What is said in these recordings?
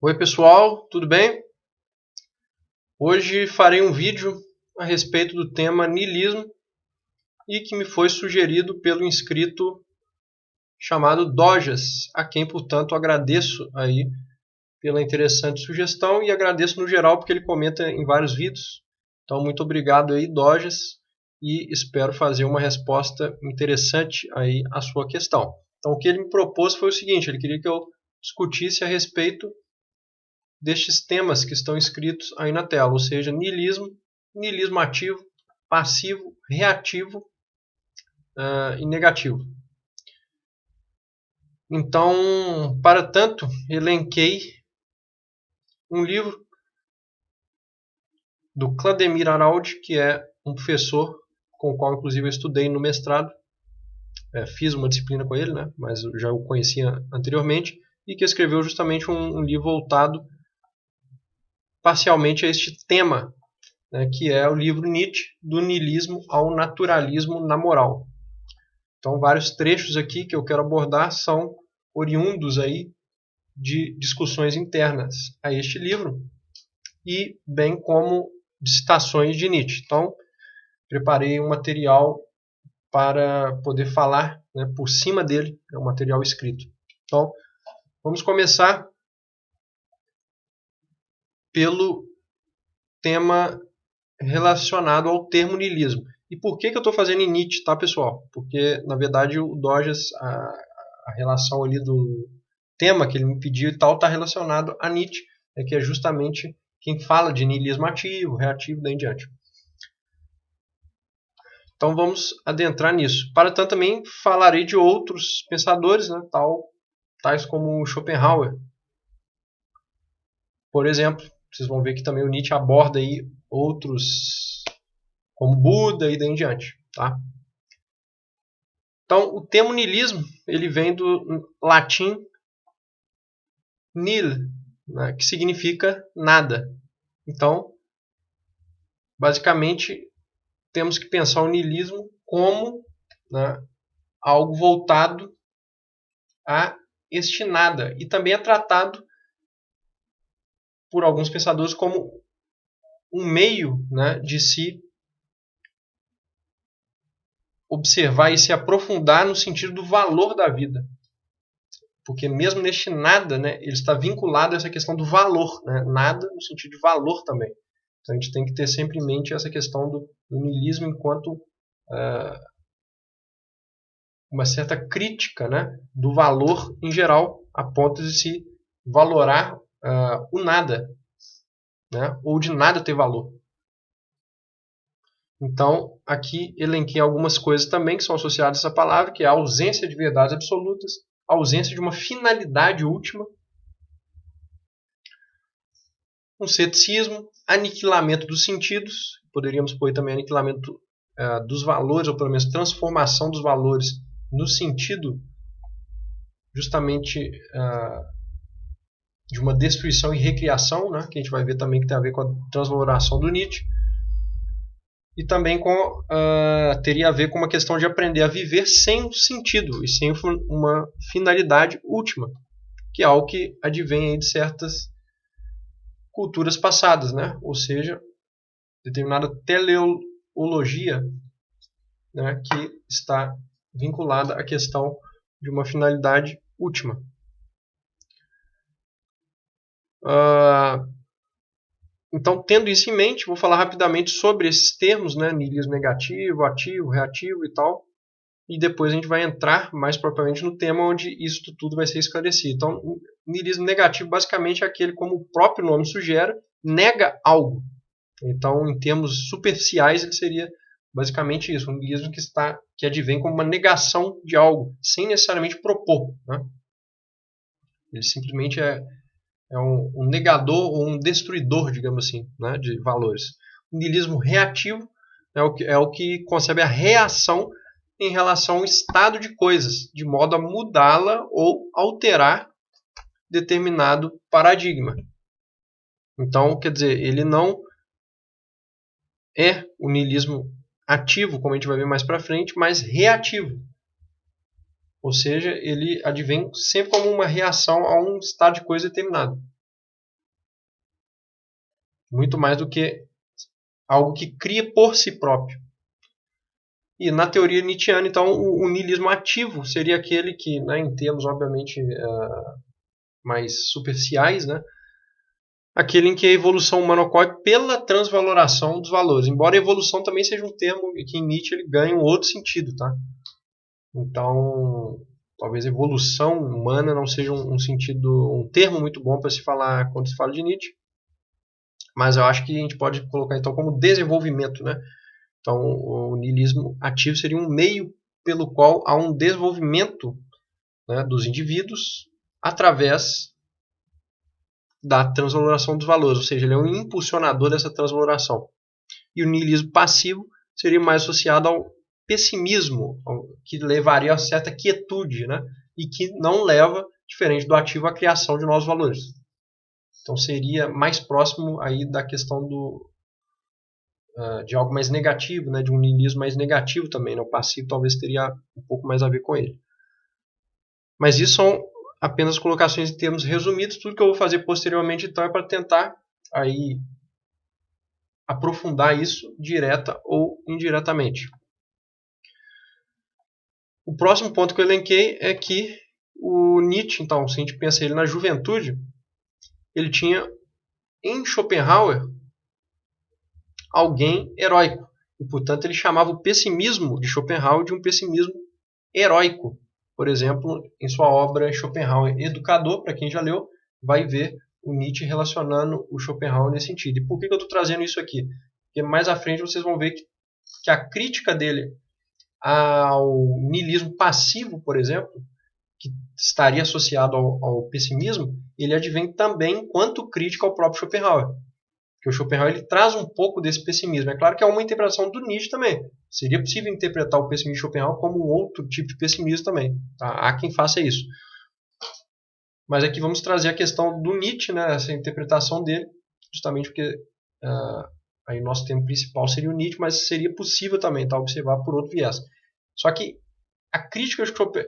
Oi pessoal, tudo bem? Hoje farei um vídeo a respeito do tema niilismo e que me foi sugerido pelo inscrito chamado Dojas, a quem portanto agradeço aí pela interessante sugestão e agradeço no geral porque ele comenta em vários vídeos. Então muito obrigado aí Dojas e espero fazer uma resposta interessante aí à sua questão. Então o que ele me propôs foi o seguinte, ele queria que eu discutisse a respeito destes temas que estão escritos aí na tela, ou seja, niilismo, niilismo ativo, passivo, reativo e negativo. Então, para tanto, elenquei um livro do Clademir Araldi, que é um professor com o qual inclusive eu estudei no mestrado, fiz uma disciplina com ele, né, mas eu já o conhecia anteriormente, e que escreveu justamente um livro voltado parcialmente a este tema, né, que é o livro Nietzsche, do niilismo ao naturalismo na moral. Então, vários trechos aqui que eu quero abordar são oriundos aí de discussões internas a este livro e bem como de citações de Nietzsche. Então, preparei um material para poder falar, né, por cima dele, é um material escrito. Então, vamos começar pelo tema relacionado ao termo niilismo. E por que eu estou fazendo em Nietzsche, tá, pessoal? Porque, na verdade, o Dojas, a relação ali do tema que ele me pediu e tal, está relacionado a Nietzsche, que é justamente quem fala de niilismo ativo, reativo, daí em diante. Então vamos adentrar nisso. Para tanto, também falarei de outros pensadores, né, tais como Schopenhauer. Por exemplo, vocês vão ver que também o Nietzsche aborda aí outros, como Buda e daí em diante. Tá? Então, o termo niilismo ele vem do latim nil, né, que significa nada. Então, basicamente, temos que pensar o niilismo como, né, algo voltado a este nada. E também é tratado por alguns pensadores como um meio, né, de se observar e se aprofundar no sentido do valor da vida. Porque mesmo neste nada, né, ele está vinculado a essa questão do valor. Né? Nada no sentido de valor também. Então a gente tem que ter sempre em mente essa questão do niilismo enquanto uma certa crítica, né, do valor em geral, a ponto de se valorar o nada, né, ou de nada ter valor. Então, aqui elenquei algumas coisas também que são associadas a essa palavra, que é a ausência de verdades absolutas, a ausência de uma finalidade última, um ceticismo, aniquilamento dos sentidos, poderíamos pôr também aniquilamento dos valores, ou pelo menos transformação dos valores no sentido justamente de uma destruição e recriação, né, que a gente vai ver também que tem a ver com a transvaloração do Nietzsche, e também teria a ver com uma questão de aprender a viver sem um sentido e sem uma finalidade última, que é algo que advém aí de certas culturas passadas, né? Ou seja, determinada teleologia, né, que está vinculada à questão de uma finalidade última. Então, tendo isso em mente, vou falar rapidamente sobre esses termos, né, niilismo negativo, ativo, reativo e tal, e depois a gente vai entrar mais propriamente no tema onde isso tudo vai ser esclarecido. Então, o niilismo negativo basicamente é aquele, como o próprio nome sugere, nega algo. Então, em termos superficiais, ele seria basicamente isso, um niilismo que advém como uma negação de algo, sem necessariamente propor. Né? Ele simplesmente é um negador ou um destruidor, digamos assim, né, de valores. O niilismo reativo é o que concebe a reação em relação ao estado de coisas, de modo a mudá-la ou alterar determinado paradigma. Então, quer dizer, ele não é o niilismo ativo, como a gente vai ver mais para frente, mas reativo. Ou seja, ele advém sempre como uma reação a um estado de coisa determinado. muito mais do que algo que cria por si próprio. E na teoria nietzschiana, então, o niilismo ativo seria aquele que, né, em termos obviamente mais superficiais, né, aquele em que a evolução humana ocorre pela transvaloração dos valores. Embora a evolução também seja um termo que em Nietzsche ele ganha um outro sentido, tá? Então, talvez evolução humana não seja um termo muito bom para se falar quando se fala de Nietzsche, mas eu acho que a gente pode colocar então como desenvolvimento, né? Então, o niilismo ativo seria um meio pelo qual há um desenvolvimento, né, dos indivíduos através da transvaloração dos valores, ou seja, ele é um impulsionador dessa transvaloração. E o niilismo passivo seria mais associado ao pessimismo, que levaria a certa quietude, né? E que não leva, diferente do ativo, à criação de novos valores. Então seria mais próximo aí da questão de algo mais negativo, né? De um niilismo mais negativo também. Né? O passivo talvez teria um pouco mais a ver com ele. Mas isso são apenas colocações em termos resumidos. Tudo que eu vou fazer posteriormente então é para tentar aí aprofundar isso direta ou indiretamente. O próximo ponto que eu elenquei é que o Nietzsche, então, se a gente pensa ele na juventude, ele tinha em Schopenhauer alguém heróico. E, portanto, ele chamava o pessimismo de Schopenhauer de um pessimismo heróico. Por exemplo, em sua obra Schopenhauer Educador, para quem já leu, vai ver o Nietzsche relacionando o Schopenhauer nesse sentido. E por que eu estou trazendo isso aqui? Porque mais à frente vocês vão ver que a crítica dele ao niilismo passivo, por exemplo, que estaria associado ao pessimismo, ele advém também enquanto crítica ao próprio Schopenhauer. Porque o Schopenhauer ele traz um pouco desse pessimismo. É claro que é uma interpretação do Nietzsche também. Seria possível interpretar o pessimismo de Schopenhauer como um outro tipo de pessimismo também. Tá? Há quem faça isso. Mas aqui vamos trazer a questão do Nietzsche, né? Essa interpretação dele, justamente porque aí o nosso tema principal seria o Nietzsche, mas seria possível também observar por outro viés. Só que a crítica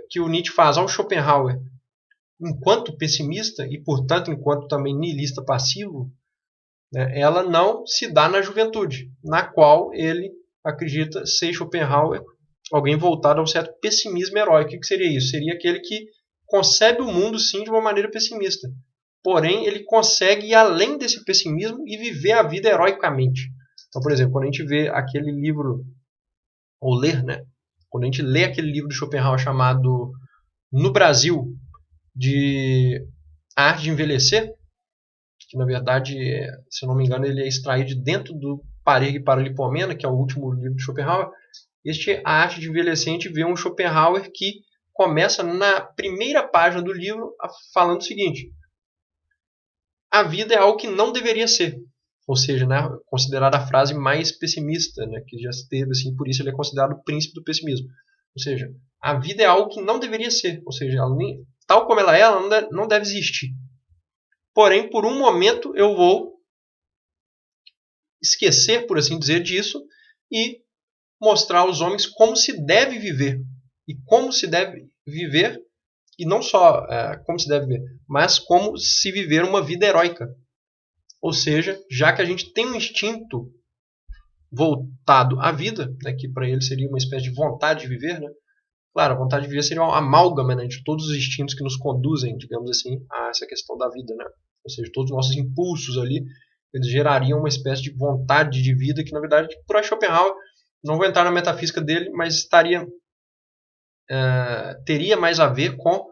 que o Nietzsche faz ao Schopenhauer enquanto pessimista e, portanto, enquanto também niilista passivo, né, ela não se dá na juventude, na qual ele acredita ser Schopenhauer alguém voltado a um certo pessimismo heróico. O que seria isso? Seria aquele que concebe o mundo, sim, de uma maneira pessimista. Porém, ele consegue ir além desse pessimismo e viver a vida heroicamente. Então, por exemplo, quando a gente vê aquele livro, ou ler, né? Quando a gente lê aquele livro de Schopenhauer chamado No Brasil, de A Arte de Envelhecer, que na verdade, se eu não me engano, ele é extraído de dentro do Parega e Paralipomena, que é o último livro de Schopenhauer. Este A Arte de Envelhecer, a gente vê um Schopenhauer que começa na primeira página do livro falando o seguinte: a vida é algo que não deveria ser. Ou seja, né, considerada a frase mais pessimista, né, que já se teve, assim, por isso ele é considerado o príncipe do pessimismo. Ou seja, a vida é algo que não deveria ser. Ou seja, ela nem, tal como ela é, ela não deve existir. Porém, por um momento eu vou esquecer, por assim dizer, disso e mostrar aos homens como se deve viver. E como se deve viver, e não só como se deve viver, mas como se viver uma vida heróica. Ou seja, já que a gente tem um instinto voltado à vida, né, que para ele seria uma espécie de vontade de viver, né? Claro, a vontade de viver seria uma amálgama, né, de todos os instintos que nos conduzem, digamos assim, a essa questão da vida, né? Ou seja, todos os nossos impulsos ali, eles gerariam uma espécie de vontade de vida que, na verdade, para Schopenhauer, não vou entrar na metafísica dele, mas teria mais a ver com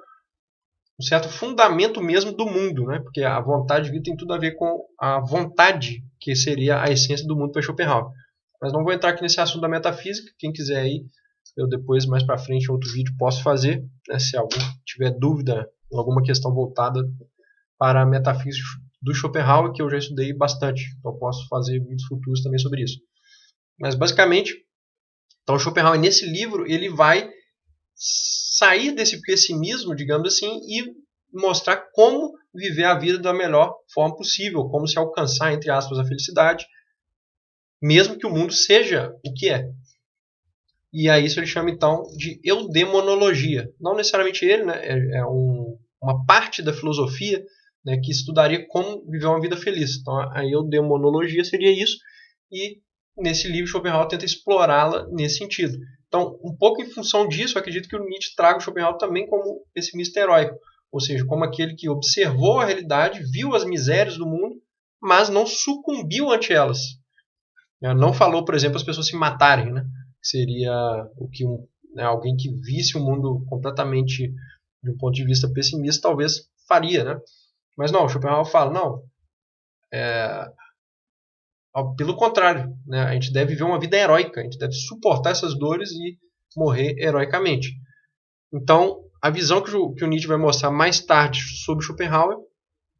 um certo fundamento mesmo do mundo, né? Porque a vontade de vida tem tudo a ver com a vontade, que seria a essência do mundo para Schopenhauer. Mas não vou entrar aqui nesse assunto da metafísica. Quem quiser aí, eu depois, mais para frente, em outro vídeo, posso fazer. Né? Se alguém tiver dúvida em alguma questão voltada para a metafísica do Schopenhauer, que eu já estudei bastante. Então posso fazer vídeos futuros também sobre isso. Mas basicamente, então Schopenhauer nesse livro, ele vai sair desse pessimismo, digamos assim, e mostrar como viver a vida da melhor forma possível, como se alcançar, entre aspas, a felicidade, mesmo que o mundo seja o que é. E a isso ele chama então de eudemonologia. Não necessariamente ele, né? Uma parte da filosofia, né, que estudaria como viver uma vida feliz. Então, a eudemonologia seria isso, e nesse livro Schopenhauer tenta explorá-la nesse sentido. Então, um pouco em função disso, eu acredito que o Nietzsche traga o Schopenhauer também como pessimista heróico, ou seja, como aquele que observou a realidade, viu as misérias do mundo, mas não sucumbiu ante elas. Não falou, por exemplo, as pessoas se matarem, né? Seria o que alguém que visse o mundo completamente de um ponto de vista pessimista talvez faria, né? Mas não, Schopenhauer fala, não, pelo contrário, né? A gente deve viver uma vida heróica, a gente deve suportar essas dores e morrer heroicamente. Então, a visão que o Nietzsche vai mostrar mais tarde sobre Schopenhauer,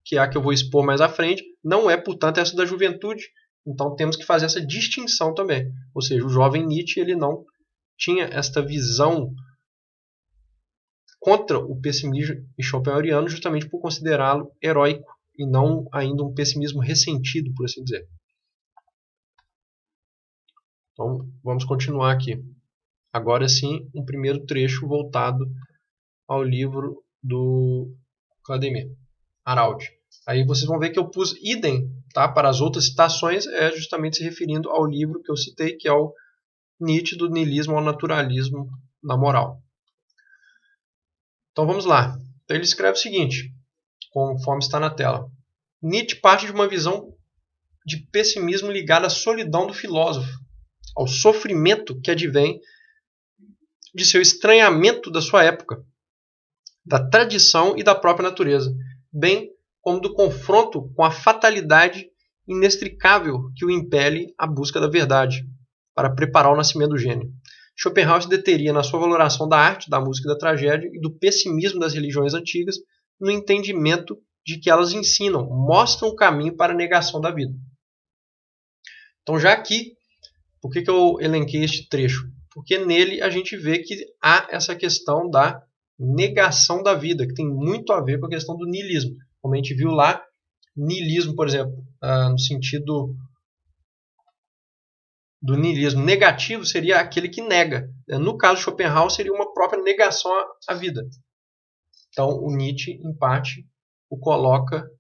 que é a que eu vou expor mais à frente, não é, portanto, essa da juventude. Então, temos que fazer essa distinção também. Ou seja, o jovem Nietzsche ele não tinha esta visão contra o pessimismo schopenhaueriano justamente por considerá-lo heróico e não ainda um pessimismo ressentido, por assim dizer. Então, vamos continuar aqui. Agora sim, um primeiro trecho voltado ao livro do Vladimir Araldi. Aí vocês vão ver que eu pus idem, tá? Para as outras citações, é justamente se referindo ao livro que eu citei, que é o Nietzsche, do niilismo ao naturalismo na moral. Então vamos lá. Ele escreve o seguinte, conforme está na tela. Nietzsche parte de uma visão de pessimismo ligada à solidão do filósofo, ao sofrimento que advém de seu estranhamento da sua época, da tradição e da própria natureza, bem como do confronto com a fatalidade inextricável que o impele à busca da verdade, para preparar o nascimento do gênio. Schopenhauer se deteria na sua valoração da arte, da música e da tragédia e do pessimismo das religiões antigas, no entendimento de que elas ensinam, mostram o caminho para a negação da vida. Então, já aqui, por que eu elenquei este trecho? Porque nele a gente vê que há essa questão da negação da vida, que tem muito a ver com a questão do niilismo. Como a gente viu lá, niilismo, por exemplo, no sentido do niilismo negativo, seria aquele que nega. No caso de Schopenhauer, seria uma própria negação à vida. Então, o Nietzsche, em parte, o coloca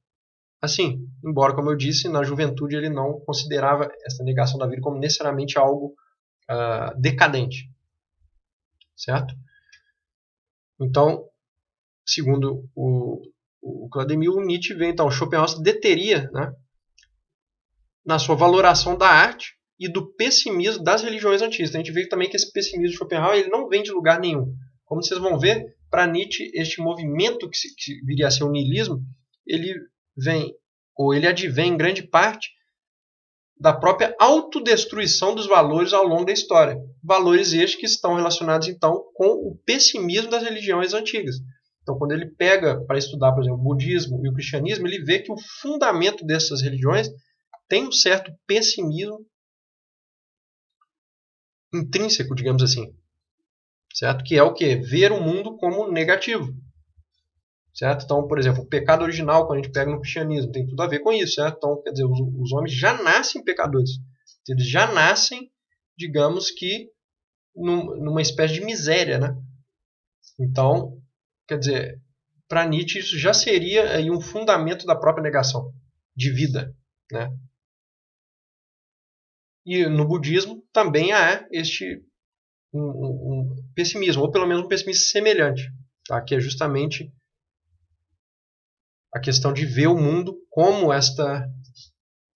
assim, embora, como eu disse, na juventude ele não considerava essa negação da vida como necessariamente algo decadente. Certo? Então, segundo o Vladimir, o Nietzsche vê, então, Schopenhauer se deteria, né, na sua valoração da arte e do pessimismo das religiões antigas. A gente vê também que esse pessimismo de Schopenhauer ele não vem de lugar nenhum. Como vocês vão ver, para Nietzsche, este movimento que viria a ser o niilismo, ele vem, ou ele advém em grande parte, da própria autodestruição dos valores ao longo da história. Valores estes que estão relacionados, então, com o pessimismo das religiões antigas. Então, quando ele pega para estudar, por exemplo, o budismo e o cristianismo, ele vê que o fundamento dessas religiões tem um certo pessimismo intrínseco, digamos assim. Certo? Que é o quê? Ver o mundo como negativo. Certo? Então, por exemplo, o pecado original, quando a gente pega no cristianismo, tem tudo a ver com isso. Certo? Então, quer dizer, os homens já nascem pecadores. Eles já nascem, digamos que, numa espécie de miséria. Né? Então, quer dizer, para Nietzsche isso já seria aí um fundamento da própria negação de vida. Né? E no budismo também há este um pessimismo, ou pelo menos um pessimismo semelhante, tá? Que é justamente a questão de ver o mundo como esta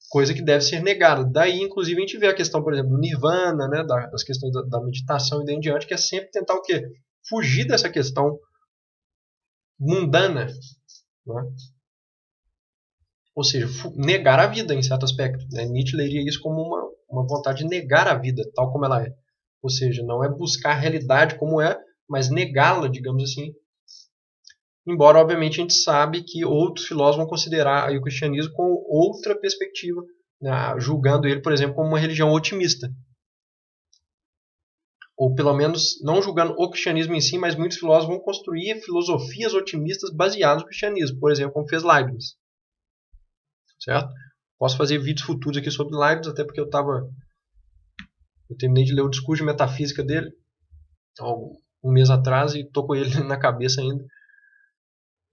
coisa que deve ser negada. Daí, inclusive, a gente vê a questão, por exemplo, do nirvana, né? Das questões da meditação e daí em diante, que é sempre tentar o quê? Fugir dessa questão mundana, né? Ou seja, negar a vida em certo aspecto. Né? Nietzsche leria isso como uma vontade de negar a vida tal como ela é. Ou seja, não é buscar a realidade como é, mas negá-la, digamos assim. Embora, obviamente, a gente sabe que outros filósofos vão considerar aí o cristianismo com outra perspectiva, né? Julgando ele, por exemplo, como uma religião otimista. Ou pelo menos, não julgando o cristianismo em si, mas muitos filósofos vão construir filosofias otimistas baseadas no cristianismo, por exemplo, como fez Leibniz. Certo? Posso fazer vídeos futuros aqui sobre Leibniz, até porque eu terminei de ler o discurso de metafísica dele um mês atrás e estou com ele na cabeça ainda.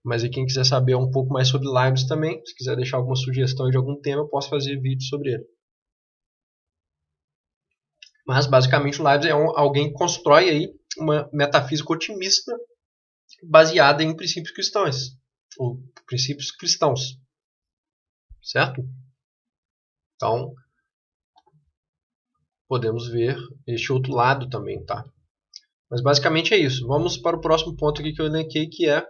Mas aí quem quiser saber um pouco mais sobre Leibniz também, se quiser deixar alguma sugestão de algum tema, eu posso fazer vídeo sobre ele. Mas basicamente o Leibniz é alguém que constrói aí uma metafísica otimista baseada em princípios cristãos, ou princípios cristãos, certo? Então, podemos ver este outro lado também, tá? Mas basicamente é isso. Vamos para o próximo ponto aqui que eu elenquei, que é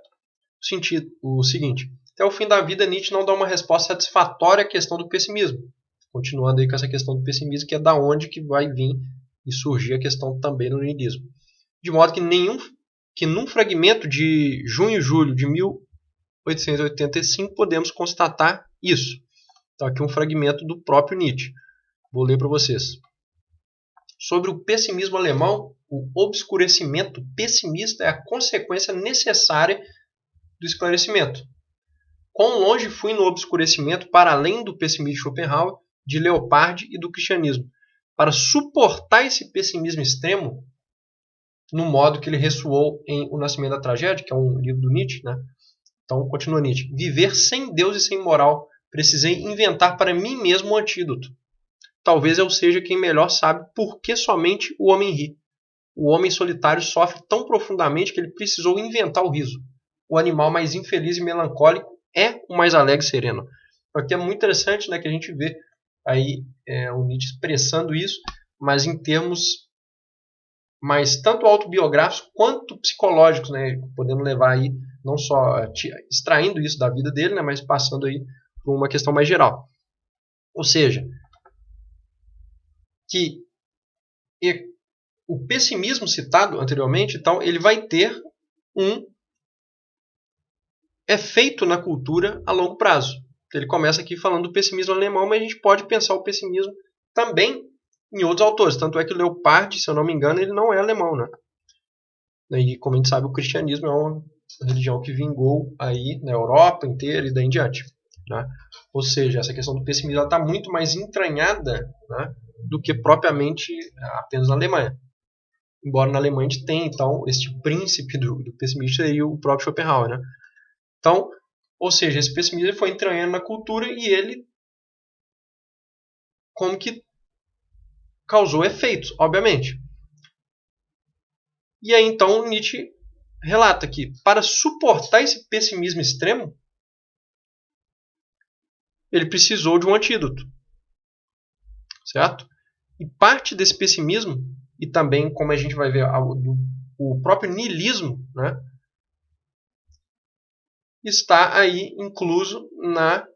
o seguinte. Até o fim da vida, Nietzsche não dá uma resposta satisfatória à questão do pessimismo. Continuando aí com essa questão do pessimismo, que é da onde que vai vir e surgir a questão também do niilismo. De modo que num fragmento de junho e julho de 1885 podemos constatar isso. Então aqui um fragmento do próprio Nietzsche. Vou ler para vocês. Sobre o pessimismo alemão, o obscurecimento pessimista é a consequência necessária do esclarecimento. Quão longe fui no obscurecimento para além do pessimismo de Schopenhauer, de Leopardi e do cristianismo, para suportar esse pessimismo extremo no modo que ele ressoou em O Nascimento da Tragédia, que é um livro do Nietzsche, né? Então, continua Nietzsche. Viver sem Deus e sem moral, precisei inventar para mim mesmo um antídoto. Talvez eu seja quem melhor sabe por que somente o homem ri. O homem solitário sofre tão profundamente que ele precisou inventar o riso. O animal mais infeliz e melancólico é o mais alegre e sereno. Aqui é muito interessante, né, que a gente vê aí o Nietzsche expressando isso, mas em termos mais tanto autobiográficos quanto psicológicos, né, podendo levar aí não só extraindo isso da vida dele, né, mas passando aí por uma questão mais geral. Ou seja, que o pessimismo citado anteriormente, então, ele vai ter um efeito na cultura a longo prazo. Ele começa aqui falando do pessimismo alemão, mas a gente pode pensar o pessimismo também em outros autores. Tanto é que o Leopardi, se eu não me engano, ele não é alemão, né? E como a gente sabe, o cristianismo é uma religião que vingou aí na Europa inteira e daí em diante, né? Ou seja, essa questão do pessimismo está muito mais entranhada, né, do que propriamente apenas na Alemanha. Embora na Alemanha a gente tenha, então, este príncipe do pessimismo seria o próprio Schopenhauer, né? Então, ou seja, esse pessimismo foi entranhando na cultura e ele como que causou efeitos, obviamente. E aí então Nietzsche relata que para suportar esse pessimismo extremo, ele precisou de um antídoto, certo? E parte desse pessimismo, e também como a gente vai ver o próprio niilismo, né, está aí incluso na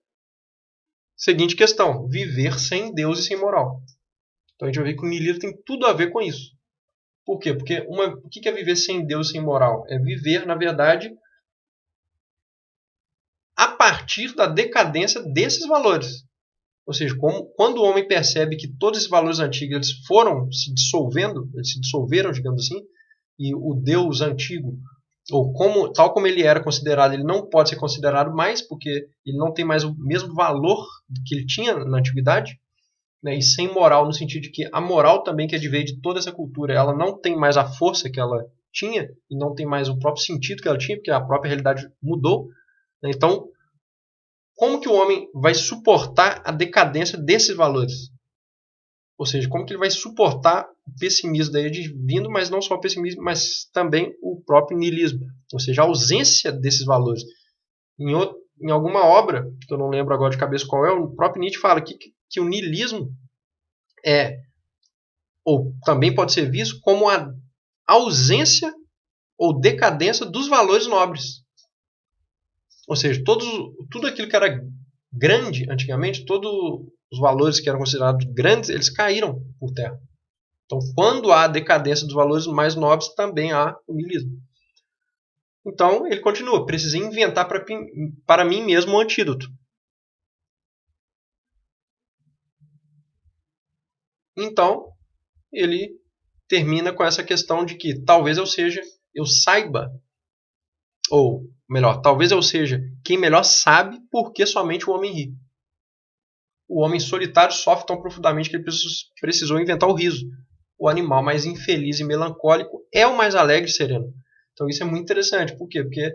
seguinte questão: viver sem Deus e sem moral. Então a gente vai ver que o niilismo tem tudo a ver com isso. Por quê? Porque o que é viver sem Deus e sem moral? É viver, na verdade, a partir da decadência desses valores. Ou seja, quando o homem percebe que todos esses valores antigos eles foram se dissolvendo, eles se dissolveram, digamos assim, e o Deus antigo, ou tal como ele era considerado, ele não pode ser considerado mais, porque ele não tem mais o mesmo valor que ele tinha na antiguidade, né, e sem moral, no sentido de que a moral também que advém de toda essa cultura, ela não tem mais a força que ela tinha, e não tem mais o próprio sentido que ela tinha, porque a própria realidade mudou. Né? Então, como que o homem vai suportar a decadência desses valores? Ou seja, como que ele vai suportar o pessimismo daí advindo, mas não só o pessimismo, mas também o próprio niilismo, ou seja, a ausência desses valores. Em alguma obra, que eu não lembro agora de cabeça qual é, o próprio Nietzsche fala que o niilismo ou também pode ser visto como a ausência ou decadência dos valores nobres. Ou seja, tudo aquilo que era grande antigamente, todos os valores que eram considerados grandes, eles caíram por terra. Então, quando há decadência dos valores mais nobres, também há o niilismo. Então, ele continua: precisei inventar para mim mesmo um antídoto. Então, ele termina com essa questão de que talvez eu saiba, ou melhor, talvez eu seja quem melhor sabe por que somente o homem ri. O homem solitário sofre tão profundamente que ele precisou inventar o riso. O animal mais infeliz e melancólico é o mais alegre e sereno. Então isso é muito interessante. Por quê? Porque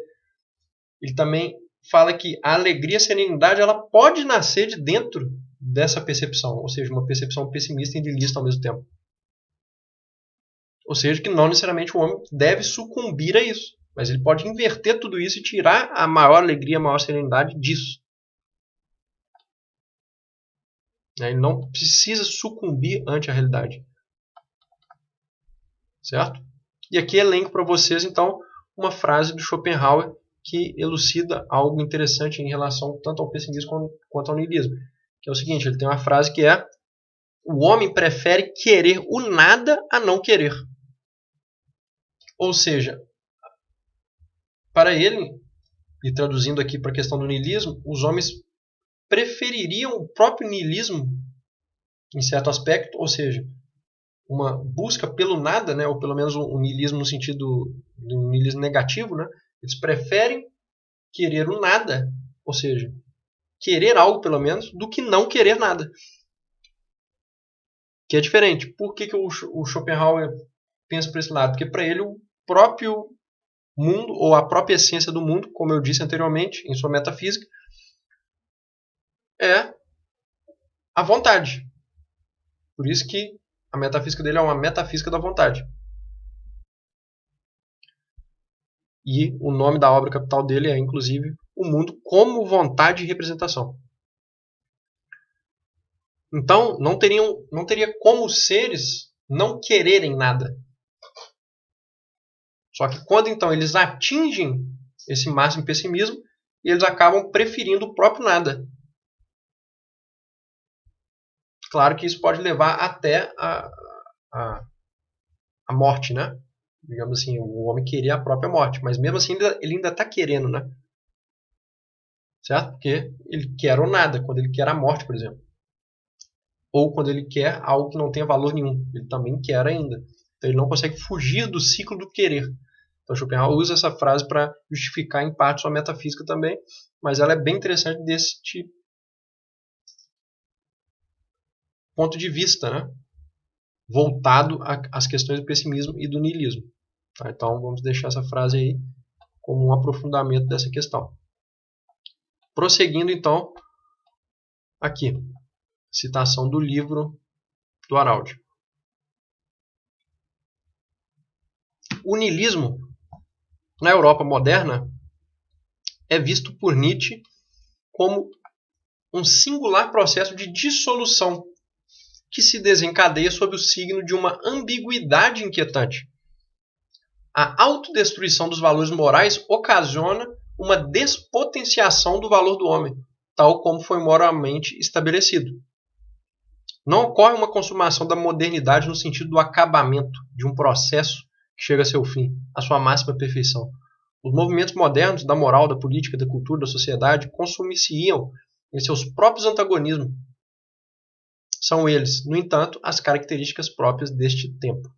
ele também fala que a alegria e a serenidade ela pode nascer de dentro dessa percepção, ou seja, uma percepção pessimista e niilista ao mesmo tempo. Ou seja, que não necessariamente o homem deve sucumbir a isso, mas ele pode inverter tudo isso e tirar a maior alegria, a maior serenidade disso. Ele não precisa sucumbir ante a realidade. Certo? E aqui elenco para vocês, então, uma frase do Schopenhauer que elucida algo interessante em relação tanto ao pessimismo quanto ao niilismo. Que é o seguinte, ele tem uma frase que é: o homem prefere querer o nada a não querer. Ou seja, para ele, e traduzindo aqui para a questão do niilismo, os homens prefeririam o próprio niilismo, em certo aspecto, ou seja, uma busca pelo nada, né, ou pelo menos um niilismo no sentido do niilismo negativo, né, eles preferem querer o nada, ou seja, querer algo pelo menos, do que não querer nada. Que é diferente. Por que o Schopenhauer pensa por esse lado? Porque para ele o próprio mundo, ou a própria essência do mundo, como eu disse anteriormente, em sua metafísica, é a vontade. Por isso que a metafísica dele é uma metafísica da vontade. E o nome da obra capital dele é, inclusive, O Mundo como Vontade e Representação. Então, não teria como os seres não quererem nada. Só que quando então eles atingem esse máximo pessimismo, eles acabam preferindo o próprio nada. Claro que isso pode levar até a morte, né? Digamos assim, o homem querer a própria morte. Mas mesmo assim ele ainda está querendo, né? Certo? Porque ele quer o nada, quando ele quer a morte, por exemplo. Ou quando ele quer algo que não tenha valor nenhum. Ele também quer ainda. Então ele não consegue fugir do ciclo do querer. Então Schopenhauer usa essa frase para justificar em parte sua metafísica também, mas ela é bem interessante desse tipo ponto de vista, né? Voltado às questões do pessimismo e do niilismo. Tá? Então vamos deixar essa frase aí como um aprofundamento dessa questão. Prosseguindo então, aqui, citação do livro do Araldi. O niilismo na Europa moderna é visto por Nietzsche como um singular processo de dissolução que se desencadeia sob o signo de uma ambiguidade inquietante. A autodestruição dos valores morais ocasiona uma despotenciação do valor do homem, tal como foi moralmente estabelecido. Não ocorre uma consumação da modernidade no sentido do acabamento de um processo que chega a seu fim, a sua máxima perfeição. Os movimentos modernos da moral, da política, da cultura, da sociedade consumir-se-iam em seus próprios antagonismos. São eles, no entanto, as características próprias deste tempo.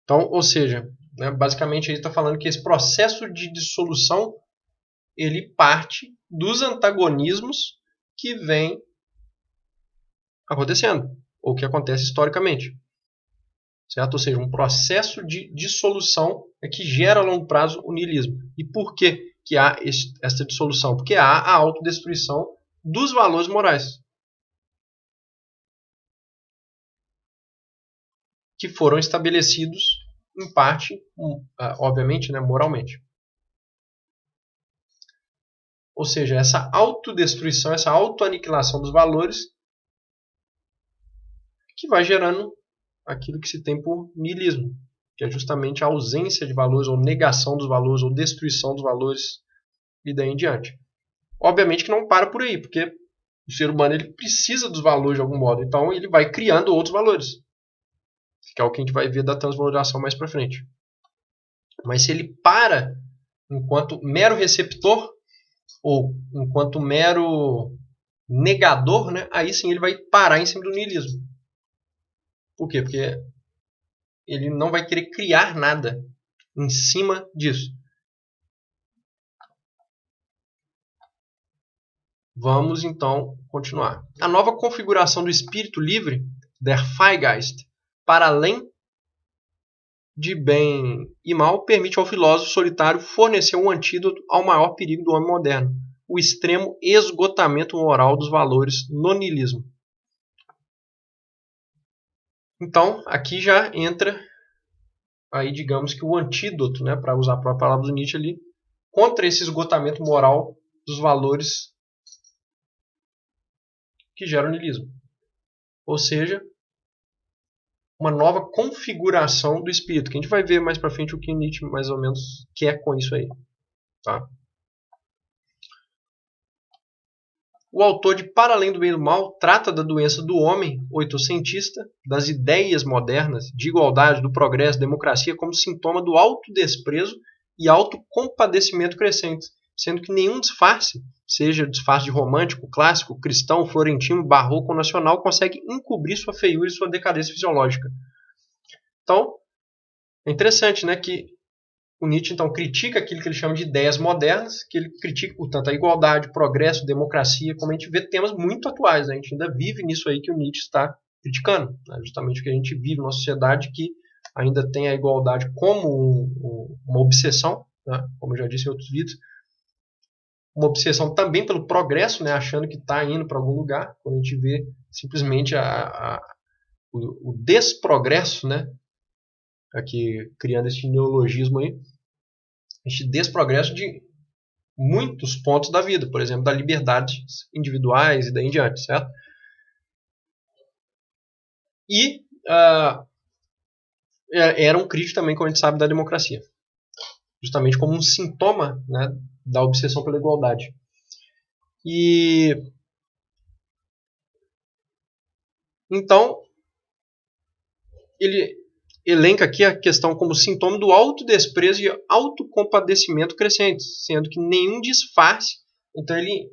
Então, ou seja, né, basicamente ele está falando que esse processo de dissolução ele parte dos antagonismos que vem acontecendo, ou que acontece historicamente. Certo? Ou seja, um processo de dissolução é que gera a longo prazo o niilismo. E por que há essa dissolução? Porque há a autodestruição dos valores morais, que foram estabelecidos, em parte, obviamente, né, moralmente. Ou seja, essa autodestruição, essa autoaniquilação dos valores que vai gerando aquilo que se tem por niilismo, que é justamente a ausência de valores, ou negação dos valores, ou destruição dos valores, e daí em diante. Obviamente que não para por aí, porque o ser humano ele precisa dos valores de algum modo, então ele vai criando outros valores, que é o que a gente vai ver da transvalorização mais para frente. Mas se ele para enquanto mero receptor, ou enquanto mero negador, né, aí sim ele vai parar em cima do niilismo. Por quê? Porque ele não vai querer criar nada em cima disso. Vamos então continuar. A nova configuração do espírito livre, der Freigeist, para além de bem e mal permite ao filósofo solitário fornecer um antídoto ao maior perigo do homem moderno, o extremo esgotamento moral dos valores no niilismo. Então, aqui já entra aí, digamos que o antídoto, né, para usar a própria palavra do Nietzsche ali, contra esse esgotamento moral dos valores que geram o niilismo. Ou seja, uma nova configuração do espírito, que a gente vai ver mais para frente o que Nietzsche mais ou menos quer com isso aí. Tá? O autor de Para Além do Bem e do Mal trata da doença do homem oitocentista, das ideias modernas de igualdade, do progresso, democracia, como sintoma do autodesprezo e autocompadecimento crescentes, sendo que nenhum disfarce, seja disfarce de romântico, clássico, cristão, florentino, barroco ou nacional, consegue encobrir sua feiura e sua decadência fisiológica. Então, é interessante, né, que o Nietzsche, então, critica aquilo que ele chama de ideias modernas, que ele critica, portanto, a igualdade, o progresso, a democracia, como a gente vê temas muito atuais. Né? A gente ainda vive nisso aí que o Nietzsche está criticando. Né? Justamente o que a gente vive numa sociedade que ainda tem a igualdade como uma obsessão, né? Como eu já disse em outros vídeos. Uma obsessão também pelo progresso, né? Achando que está indo para algum lugar, quando a gente vê simplesmente o desprogresso, né? Aqui criando esse neologismo aí, este desprogresso de muitos pontos da vida, por exemplo, da liberdades individuais e daí em diante, certo? E era um crítico também, como a gente sabe, da democracia, justamente como um sintoma, né, da obsessão pela igualdade. E então ele elenca aqui a questão como sintoma do autodesprezo e autocompadecimento crescentes, sendo que nenhum disfarce. Então ele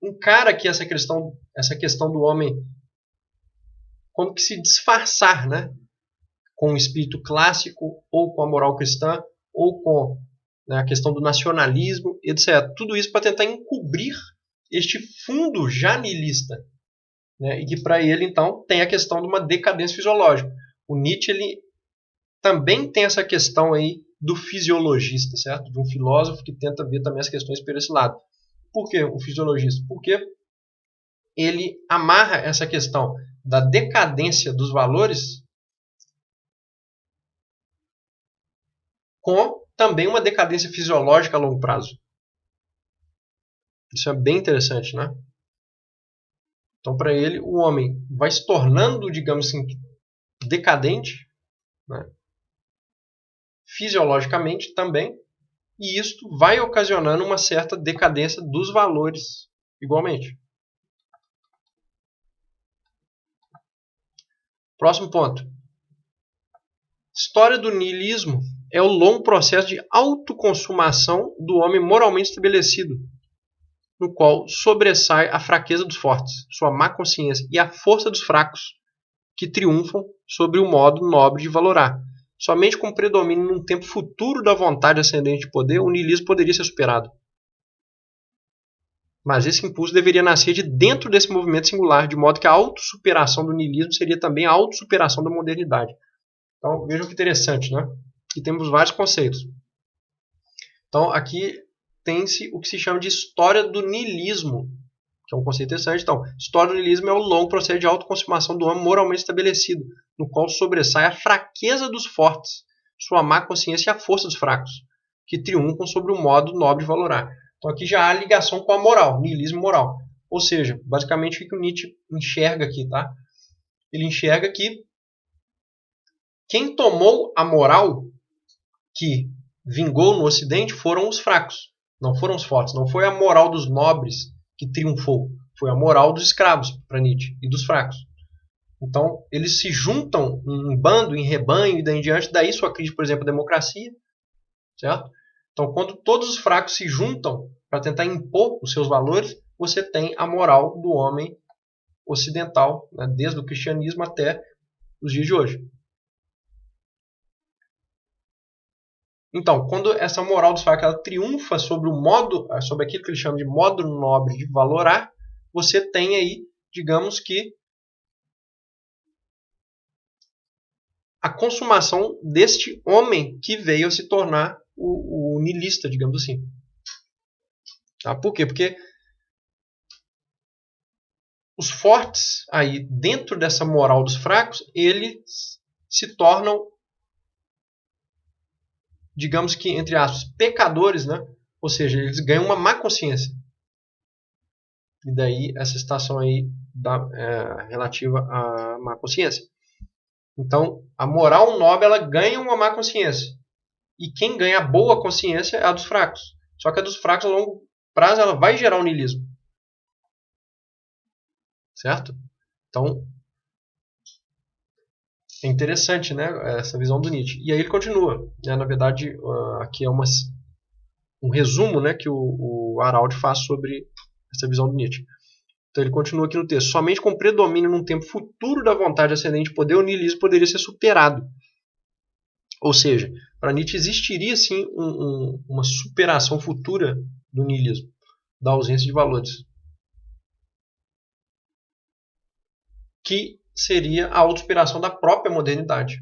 encara aqui essa questão do homem como que se disfarçar, né, com o espírito clássico ou com a moral cristã ou com, né, a questão do nacionalismo, etc. Tudo isso para tentar encobrir este fundo já niilista, né, e que para ele então tem a questão de uma decadência fisiológica. O Nietzsche ele também tem essa questão aí do fisiologista, certo? De um filósofo que tenta ver também as questões por esse lado. Por que o fisiologista? Porque ele amarra essa questão da decadência dos valores com também uma decadência fisiológica a longo prazo. Isso é bem interessante, né? Então, para ele, o homem vai se tornando, digamos assim, decadente, né? Fisiologicamente também, e isto vai ocasionando uma certa decadência dos valores igualmente. Próximo ponto. História do niilismo é o longo processo de autoconsumação do homem moralmente estabelecido, no qual sobressai a fraqueza dos fortes, sua má consciência e a força dos fracos, que triunfam sobre o modo nobre de valorar. Somente com predomínio num tempo futuro da vontade ascendente de poder, o niilismo poderia ser superado. Mas esse impulso deveria nascer de dentro desse movimento singular, de modo que a autossuperação do niilismo seria também a autossuperação da modernidade. Então, vejam que interessante, né? Aqui temos vários conceitos. Então, aqui tem-se o que se chama de história do niilismo, que é um conceito interessante. Então, história do niilismo é o longo processo de autoconsumação do homem moralmente estabelecido, no qual sobressai a fraqueza dos fortes, sua má consciência e a força dos fracos, que triunfam sobre o modo nobre de valorar. Então, aqui já há ligação com a moral, niilismo moral. Ou seja, basicamente o que o Nietzsche enxerga aqui, tá? Ele enxerga que quem tomou a moral que vingou no Ocidente foram os fracos, não foram os fortes. Não foi a moral dos nobres que triunfou, foi a moral dos escravos para Nietzsche e dos fracos. Então, eles se juntam em bando, em rebanho e daí em diante, daí sua crítica, por exemplo, à democracia, certo? Então, quando todos os fracos se juntam para tentar impor os seus valores, você tem a moral do homem ocidental, né, desde o cristianismo até os dias de hoje. Então, quando essa moral dos fracos ela triunfa sobre sobre aquilo que ele chama de modo nobre de valorar, você tem aí, digamos que, a consumação deste homem que veio a se tornar o nihilista, digamos assim. Tá? Por quê? Porque os fortes, aí dentro dessa moral dos fracos, eles se tornam, digamos que, entre aspas, pecadores, né? Ou seja, eles ganham uma má consciência. E daí essa citação aí relativa à má consciência. Então, a moral nobre ela ganha uma má consciência. E quem ganha a boa consciência é a dos fracos. Só que a dos fracos, a longo prazo, ela vai gerar um niilismo. Certo? Então, é interessante, né, essa visão do Nietzsche. E aí ele continua. Né, na verdade, aqui é um resumo, né, que o Araldi faz sobre essa visão do Nietzsche. Então ele continua aqui no texto. Somente com predomínio num tempo futuro da vontade ascendente de poder, o niilismo poderia ser superado. Ou seja, para Nietzsche existiria sim uma superação futura do niilismo, da ausência de valores, que seria a autossuperação da própria modernidade,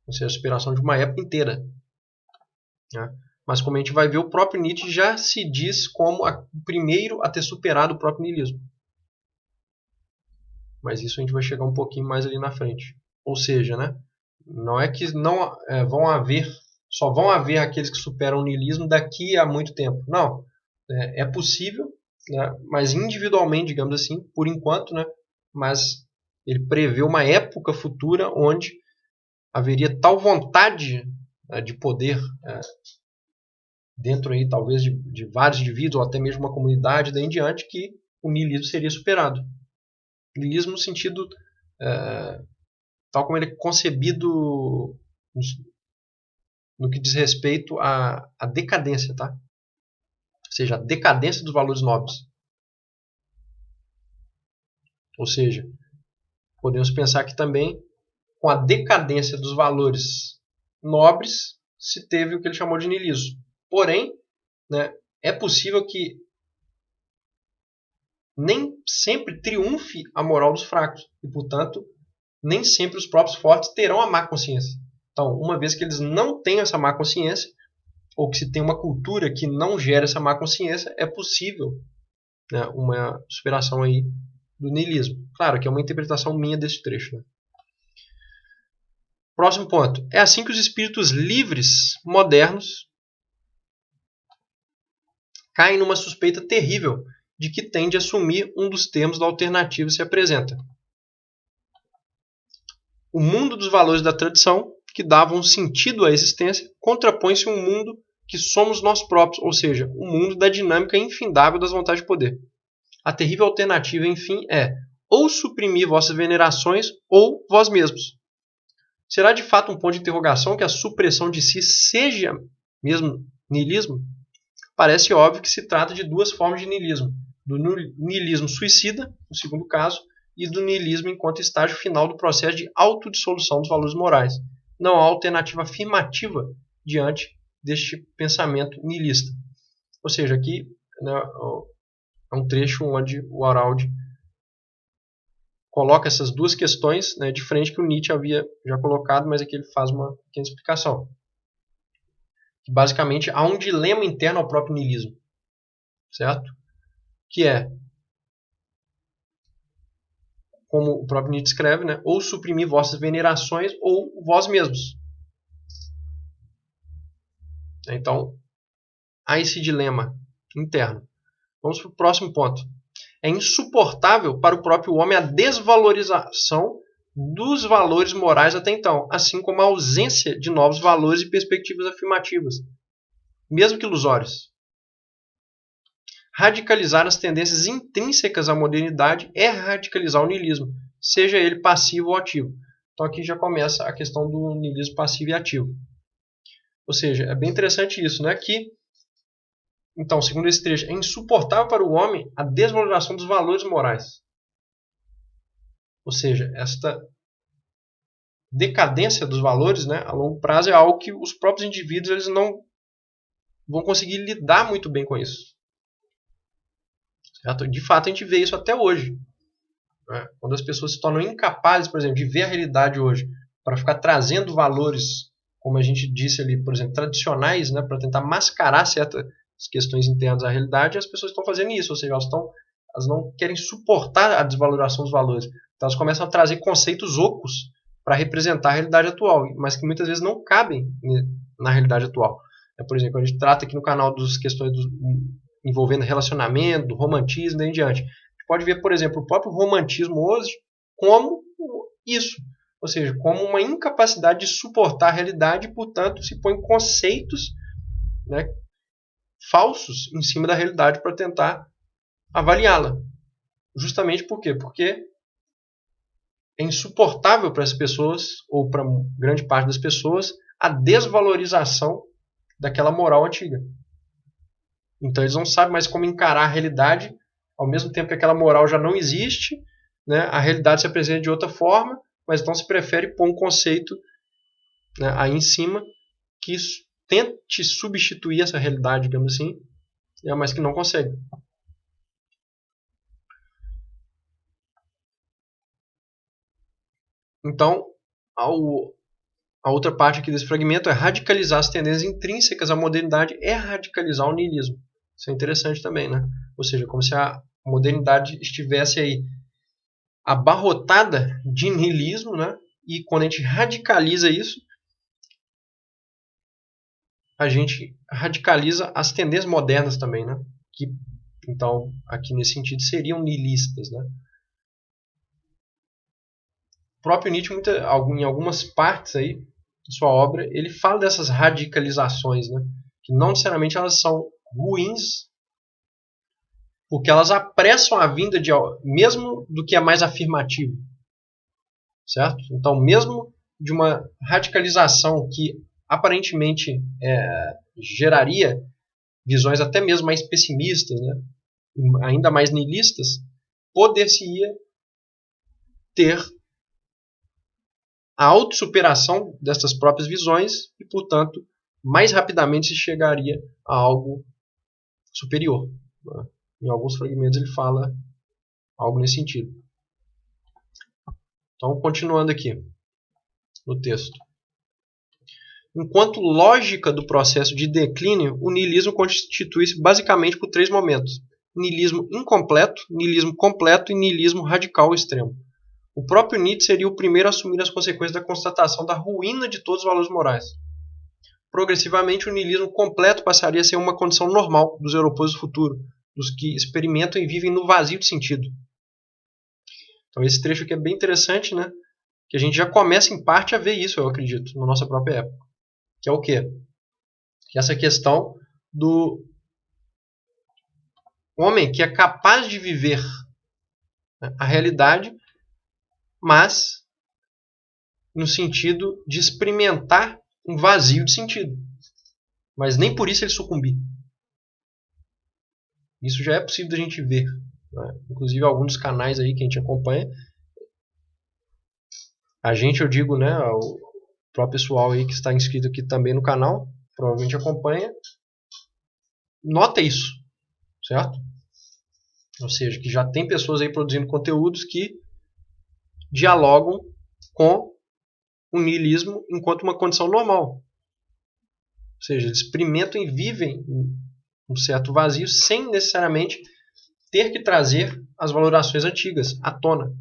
ou seja, a superação de uma época inteira. Né? Mas como a gente vai ver, o próprio Nietzsche já se diz como o primeiro a ter superado o próprio niilismo. Mas isso a gente vai chegar um pouquinho mais ali na frente. Ou seja, né, não é que não só vão haver aqueles que superam o niilismo daqui a muito tempo. Não, é possível, né, mas individualmente, digamos assim, por enquanto, né, mas ele prevê uma época futura onde haveria tal vontade de poder dentro aí talvez de vários indivíduos ou até mesmo uma comunidade daí em diante que o niilismo seria superado. Niilismo no sentido tal como ele é concebido no que diz respeito à decadência, tá? Ou seja, a decadência dos valores nobres. Ou seja, podemos pensar que também com a decadência dos valores nobres se teve o que ele chamou de niilismo. Porém, né, é possível que nem sempre triunfe a moral dos fracos e, portanto, nem sempre os próprios fortes terão a má consciência. Então, uma vez que eles não têm essa má consciência, ou que se tem uma cultura que não gera essa má consciência, é possível, né, uma superação aí do niilismo. Claro que é uma interpretação minha desse trecho. Né? Próximo ponto. É assim que os espíritos livres modernos caem numa suspeita terrível de que tende a assumir um dos termos da alternativa se apresenta. O mundo dos valores da tradição, que davam sentido à existência, contrapõe-se a um mundo que somos nós próprios, ou seja, o mundo da dinâmica infindável das vontades de poder. A terrível alternativa, enfim, é ou suprimir vossas venerações ou vós mesmos. Será de fato um ponto de interrogação que a supressão de si seja mesmo niilismo? Parece óbvio que se trata de duas formas de niilismo. Do niilismo suicida, no segundo caso, e do niilismo enquanto estágio final do processo de autodissolução dos valores morais. Não há alternativa afirmativa diante deste pensamento niilista. Ou seja, aqui, né, é um trecho onde o Araldi coloca essas duas questões, né, de frente que o Nietzsche havia já colocado, mas aqui ele faz uma pequena explicação. Basicamente, há um dilema interno ao próprio niilismo, certo? Que é, como o próprio Nietzsche escreve, né, ou suprimir vossas venerações ou vós mesmos. Então, há esse dilema interno. Vamos para o próximo ponto. É insuportável para o próprio homem a desvalorização dos valores morais até então, assim como a ausência de novos valores e perspectivas afirmativas, mesmo que ilusórios. Radicalizar as tendências intrínsecas à modernidade é radicalizar o niilismo, seja ele passivo ou ativo. Então aqui já começa a questão do niilismo passivo e ativo. Ou seja, é bem interessante isso, né? Que, então, segundo esse trecho, é insuportável para o homem a desvalorização dos valores morais. Ou seja, esta decadência dos valores, né, a longo prazo é algo que os próprios indivíduos eles não vão conseguir lidar muito bem com isso. Certo? De fato, a gente vê isso até hoje. Né? Quando as pessoas se tornam incapazes, por exemplo, de ver a realidade hoje, para ficar trazendo valores, como a gente disse ali, por exemplo, tradicionais, né, para tentar mascarar certas questões internas da realidade, as pessoas estão fazendo isso, ou seja, elas não querem suportar a desvalorização dos valores. Então elas começam a trazer conceitos ocos para representar a realidade atual, mas que muitas vezes não cabem na realidade atual. Por exemplo, a gente trata aqui no canal das questões envolvendo relacionamento, do romantismo e daí em diante. A gente pode ver, por exemplo, o próprio romantismo hoje como isso, ou seja, como uma incapacidade de suportar a realidade e, portanto, se põe conceitos, né, falsos em cima da realidade para tentar avaliá-la. Justamente por quê? Porque é insuportável para as pessoas, ou para grande parte das pessoas, a desvalorização daquela moral antiga. Então eles não sabem mais como encarar a realidade, ao mesmo tempo que aquela moral já não existe, né, a realidade se apresenta de outra forma, mas então se prefere pôr um conceito, né, aí em cima que tente substituir essa realidade, digamos assim, mas que não consegue. Então, a outra parte aqui desse fragmento é radicalizar as tendências intrínsecas à modernidade é radicalizar o niilismo. Isso é interessante também, né? Ou seja, como se a modernidade estivesse aí abarrotada de niilismo, né? E quando a gente radicaliza isso, a gente radicaliza as tendências modernas também, né? Que, então, aqui nesse sentido, seriam niilistas, né? O próprio Nietzsche, em algumas partes aí de sua obra, ele fala dessas radicalizações, né? Que não necessariamente elas são ruins, porque elas apressam a vinda de mesmo do que é mais afirmativo, certo? Então, mesmo de uma radicalização que aparentemente geraria visões até mesmo mais pessimistas, né? Ainda mais nihilistas, poder-se-ia ter a autossuperação dessas próprias visões e, portanto, mais rapidamente se chegaria a algo superior. Em alguns fragmentos ele fala algo nesse sentido. Então, continuando aqui no texto. Enquanto lógica do processo de declínio, o niilismo constitui-se basicamente por 3 momentos: niilismo incompleto, niilismo completo e niilismo radical extremo. O próprio Nietzsche seria o primeiro a assumir as consequências da constatação da ruína de todos os valores morais. Progressivamente, o niilismo completo passaria a ser uma condição normal dos europeus do futuro, dos que experimentam e vivem no vazio de sentido. Então esse trecho aqui é bem interessante, né? Que a gente já começa em parte a ver isso, eu acredito, na nossa própria época. Que é o quê? Que é essa questão do homem que é capaz de viver a realidade, mas no sentido de experimentar um vazio de sentido. Mas nem por isso ele sucumbir. Isso já é possível da gente ver. Né? Inclusive alguns dos canais aí que a gente acompanha. A gente, eu digo, né, o próprio pessoal aí que está inscrito aqui também no canal, provavelmente acompanha, nota isso, certo? Ou seja, que já tem pessoas aí produzindo conteúdos que dialogam com o niilismo enquanto uma condição normal. Ou seja, eles experimentam e vivem um certo vazio sem necessariamente ter que trazer as valorações antigas à tona,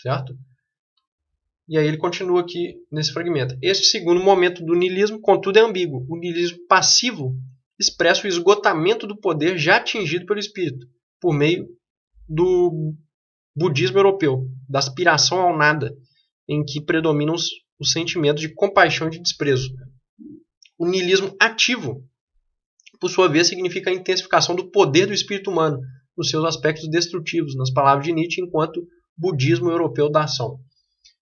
certo? E aí ele continua aqui nesse fragmento. Este segundo momento do niilismo, contudo, é ambíguo. O niilismo passivo expressa o esgotamento do poder já atingido pelo espírito, por meio do budismo europeu, da aspiração ao nada, em que predominam os sentimentos de compaixão e de desprezo. O niilismo ativo, por sua vez, significa a intensificação do poder do espírito humano nos seus aspectos destrutivos, nas palavras de Nietzsche, enquanto budismo europeu da ação.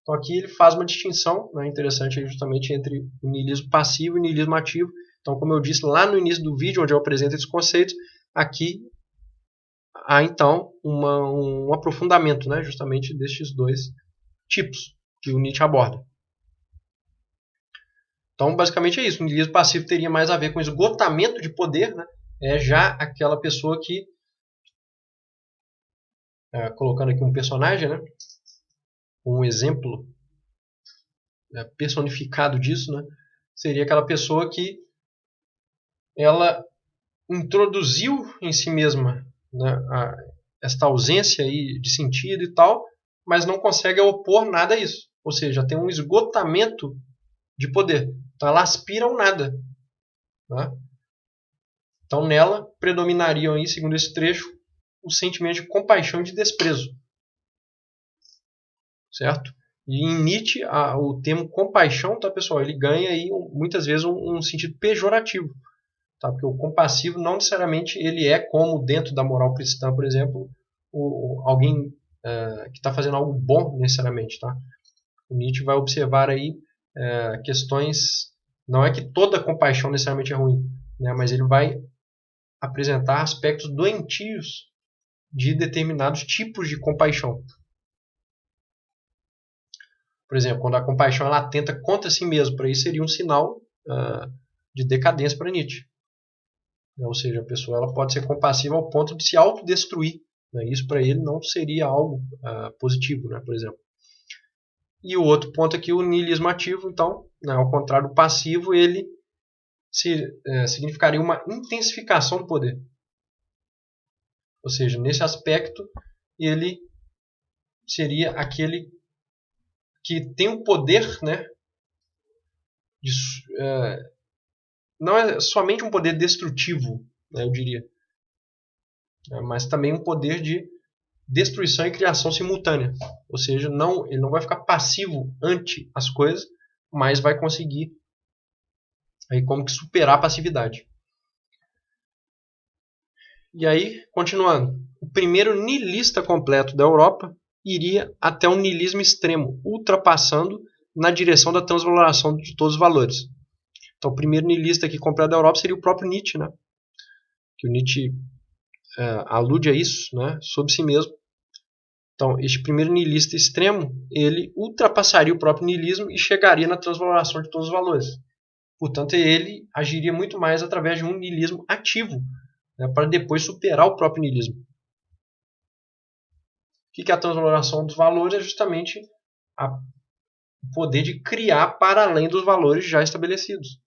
Então aqui ele faz uma distinção, né, interessante aí, justamente entre o niilismo passivo e o niilismo ativo. Então, como eu disse lá no início do vídeo, onde eu apresento esses conceitos, aqui há então um aprofundamento, né, justamente destes dois tipos que o Nietzsche aborda. Então, basicamente é isso. O niilismo passivo teria mais a ver com esgotamento de poder, né? É já aquela pessoa que, colocando aqui um personagem, né, um exemplo personificado disso, né? Seria aquela pessoa que ela introduziu em si mesma, né, esta ausência aí de sentido e tal, mas não consegue opor nada a isso. Ou seja, tem um esgotamento de poder. Então ela aspira ao nada. Né? Então nela predominariam, aí, segundo esse trecho, o sentimento de compaixão e de desprezo. Certo? E em Nietzsche, o termo compaixão, tá, pessoal, ele ganha aí, muitas vezes um sentido pejorativo. Tá? Porque o compassivo não necessariamente ele é como dentro da moral cristã, por exemplo, alguém que está fazendo algo bom necessariamente. Tá? O Nietzsche vai observar aí questões, não é que toda compaixão necessariamente é ruim, né? Mas ele vai apresentar aspectos doentios de determinados tipos de compaixão. Por exemplo, quando a compaixão ela atenta contra si mesmo, para isso seria um sinal de decadência para Nietzsche. Ou seja, a pessoa ela pode ser compassiva ao ponto de se autodestruir. Né? Isso para ele não seria algo positivo, né? Por exemplo. E o outro ponto aqui, o niilismo ativo, então, né, ao contrário do passivo, ele significaria uma intensificação do poder. Ou seja, nesse aspecto, ele seria aquele que tem o poder, né, não é somente um poder destrutivo, né, eu diria, mas também um poder de destruição e criação simultânea. Ou seja, ele não vai ficar passivo ante as coisas, mas vai conseguir aí como que superar a passividade. E aí, continuando, o primeiro niilista completo da Europa iria até um niilismo extremo, ultrapassando na direção da transvaloração de todos os valores. Então, o primeiro niilista aqui completo da Europa seria o próprio Nietzsche, né? Que o Nietzsche alude a isso, né? Sobre si mesmo. Então, este primeiro niilista extremo, ele ultrapassaria o próprio niilismo e chegaria na transvaloração de todos os valores. Portanto, ele agiria muito mais através de um niilismo ativo, né, para depois superar o próprio niilismo. O que é a transvaloração dos valores? É justamente o poder de criar para além dos valores já estabelecidos.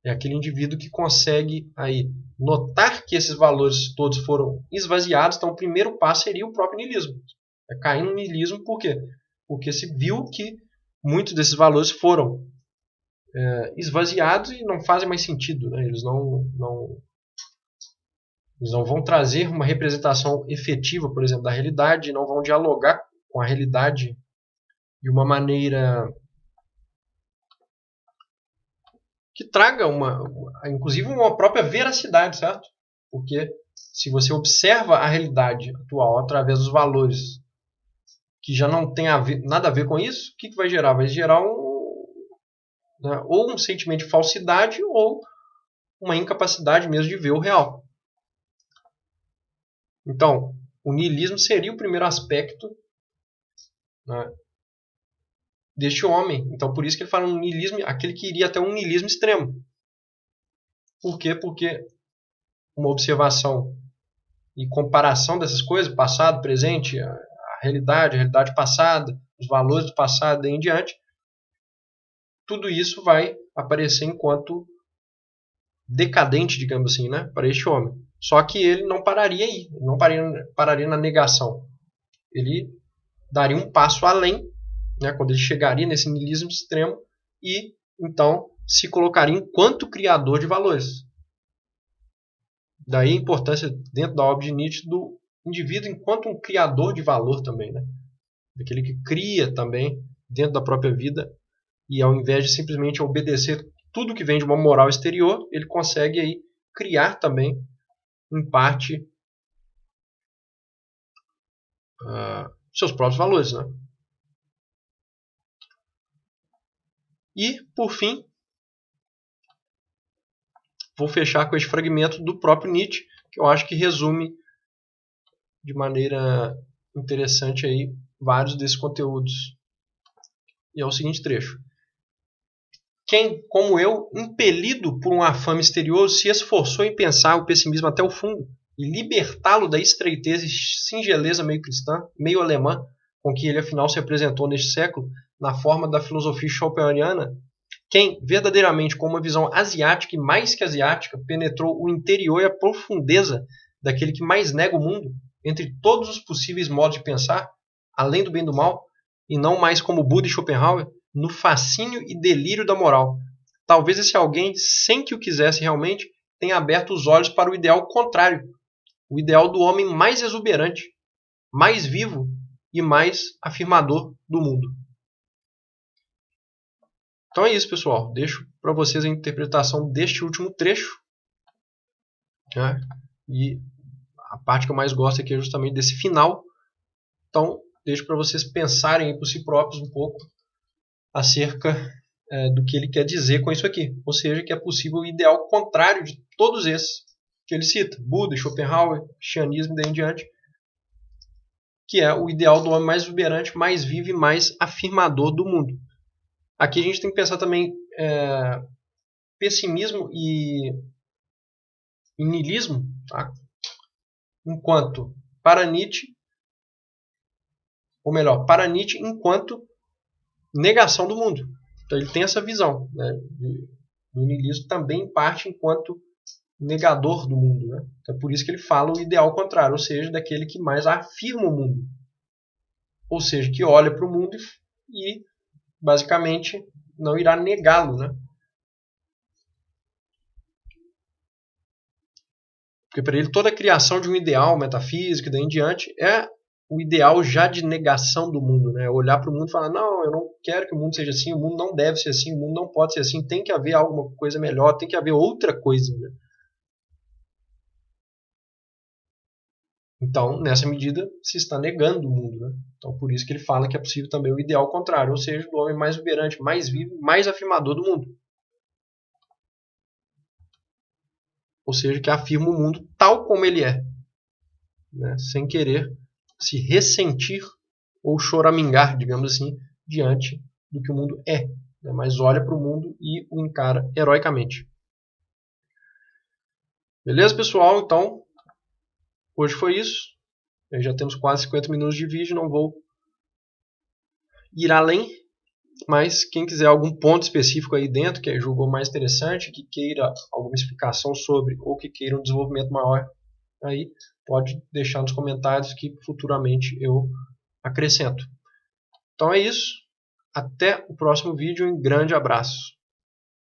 É aquele indivíduo que consegue aí notar que esses valores todos foram esvaziados. Então, o primeiro passo seria o próprio niilismo. É cair no niilismo por quê? Porque se viu que muitos desses valores foram esvaziados e não fazem mais sentido. Né? Eles não vão trazer uma representação efetiva, por exemplo, da realidade, não vão dialogar com a realidade de uma maneira que traga inclusive uma própria veracidade, certo? Porque se você observa a realidade atual através dos valores que já não tem nada a ver com isso, o que vai gerar? Vai gerar ou um sentimento de falsidade ou uma incapacidade mesmo de ver o real. Então, o niilismo seria o primeiro aspecto, né, deste homem. Então, por isso que ele fala um niilismo, aquele que iria até um niilismo extremo. Por quê? Porque uma observação e comparação dessas coisas, passado, presente, a realidade passada, os valores do passado e em diante, tudo isso vai aparecer enquanto decadente, digamos assim, né, para este homem. Só que ele não pararia aí, não pararia na negação. Ele daria um passo além, né, quando ele chegaria nesse niilismo extremo e então se colocaria enquanto criador de valores. Daí a importância dentro da obra de Nietzsche do indivíduo enquanto um criador de valor também, né? Daquele que cria também dentro da própria vida e ao invés de simplesmente obedecer tudo que vem de uma moral exterior, ele consegue aí criar também, em parte, seus próprios valores, né? E, por fim, vou fechar com este fragmento do próprio Nietzsche, que eu acho que resume de maneira interessante aí vários desses conteúdos. E é o seguinte trecho. Quem, como eu, impelido por um afã misterioso, se esforçou em pensar o pessimismo até o fundo e libertá-lo da estreiteza e singeleza meio cristã, meio alemã, com que ele afinal se apresentou neste século, na forma da filosofia schopenhaueriana, quem, verdadeiramente com uma visão asiática e mais que asiática, penetrou o interior e a profundeza daquele que mais nega o mundo, entre todos os possíveis modos de pensar, além do bem e do mal, e não mais como Buda e Schopenhauer, no fascínio e delírio da moral. Talvez esse alguém, sem que o quisesse realmente, tenha aberto os olhos para o ideal contrário, o ideal do homem mais exuberante, mais vivo e mais afirmador do mundo. Então é isso, pessoal. Deixo para vocês a interpretação deste último trecho. Né? E a parte que eu mais gosto aqui é justamente desse final. Então, deixo para vocês pensarem por si próprios um pouco acerca do que ele quer dizer com isso aqui. Ou seja, que é possível o ideal contrário de todos esses que ele cita. Buda, Schopenhauer, Cristianismo e daí em diante. Que é o ideal do homem mais exuberante, mais vivo e mais afirmador do mundo. Aqui a gente tem que pensar também pessimismo e niilismo, tá? Enquanto para Nietzsche, ou melhor, para Nietzsche enquanto negação do mundo. Então ele tem essa visão, né, do niilismo também em parte enquanto negador do mundo. Né? Então é por isso que ele fala o ideal contrário, ou seja, daquele que mais afirma o mundo. Ou seja, que olha para o mundo e basicamente não irá negá-lo. Né? Porque para ele toda a criação de um ideal metafísico e daí em diante é o ideal já de negação do mundo, né? Olhar para o mundo e falar, não, eu não quero que o mundo seja assim, o mundo não deve ser assim, o mundo não pode ser assim, tem que haver alguma coisa melhor, tem que haver outra coisa. Né? Então, nessa medida, se está negando o mundo. Né? Então, por isso que ele fala que é possível também o ideal contrário, ou seja, do homem mais exuberante, mais vivo, mais afirmador do mundo. Ou seja, que afirma o mundo tal como ele é, né? Sem querer se ressentir ou choramingar, digamos assim, diante do que o mundo é, né? Mas olha para o mundo e o encara heroicamente. Beleza, pessoal? Então, hoje foi isso. Já temos quase 50 minutos de vídeo, não vou ir além, mas quem quiser algum ponto específico aí dentro, que julgou mais interessante, que queira alguma explicação sobre, ou que queira um desenvolvimento maior, aí pode deixar nos comentários que futuramente eu acrescento. Então é isso. Até o próximo vídeo. Um grande abraço.